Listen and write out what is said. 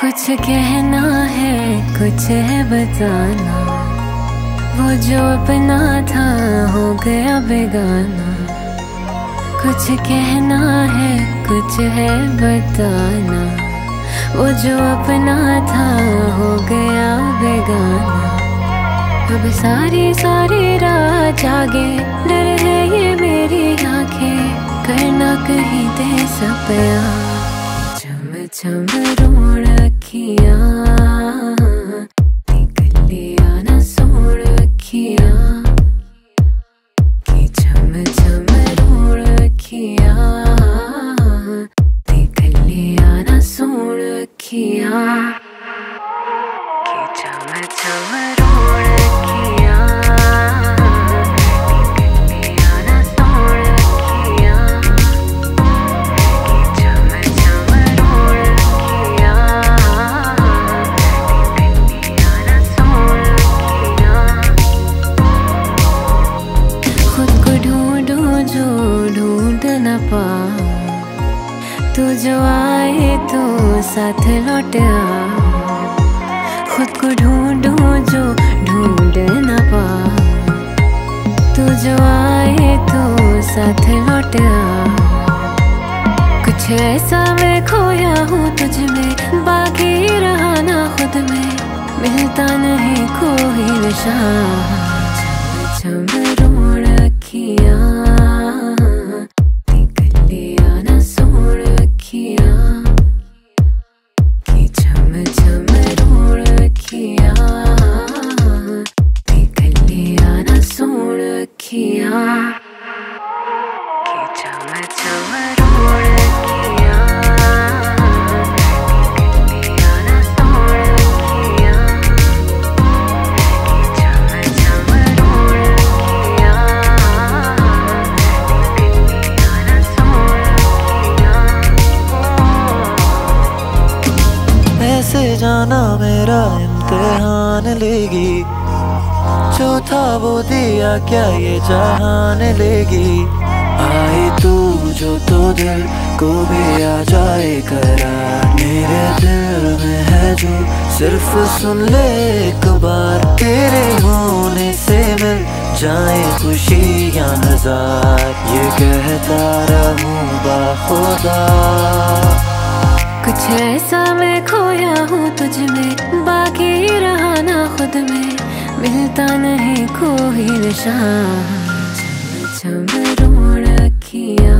कुछ कहना है, कुछ है बताना, वो जो अपना था हो गया बेगाना। कुछ कहना है, कुछ है बताना, वो जो अपना था हो गया बेगाना। अब सारी सारी रात जागे, डर है ये मेरी आंखें, करना कहीं दे सपया। चम चम रोण अखियां, निकलिया ना सोण अखियां, कि चम चम रोण अखियां, निकलिया ना सोण अखियां, कि चम चम रोण अखियां, निकलिया ना सोण अखियां, कि चम चम रोण अखियां, निकलिया ना सोण अखियां। खुद को ढूंढूं जो ढूंढ न पाऊं, तू जो आए तो साथ लौट आ। खुद को ढूंढूं जो ढूंढ न पाऊं, तू जो आए तो साथ लौट आ। कुछ ऐसा मैं खोया हूँ तुझ में, बाकी रहा ना खुद में, मिलता नहीं कोई नशा। चम चम रोण अखियां, निकलिया ना सोण अखियां, कि चम चम रोण अखियां, निकलिया ना सोण अखियां, कि चम चम रोण अखियां, निकलिया ना सोण अखियां, कि चम चम रोण अखियां, निकलिया ना सोण अखियां। ऐसे जाना मेरा इम्तिहान लेगी, जो था वो दिया क्या ये जहान लेगी। आई तू जो तो दिल को भी आ जाए करार, मेरे दिल में है जो सिर्फ सुन ले एक बार। तेरे होने से मिल जाए खुशियाँ हजार, ये कहता रहूं बाखुदा। कुछ ऐसा मैं खोया हूँ तुझ में, बाकी रहा ना खुद में, मिलता नहीं कोई नशा। चम चम रोण अखियां,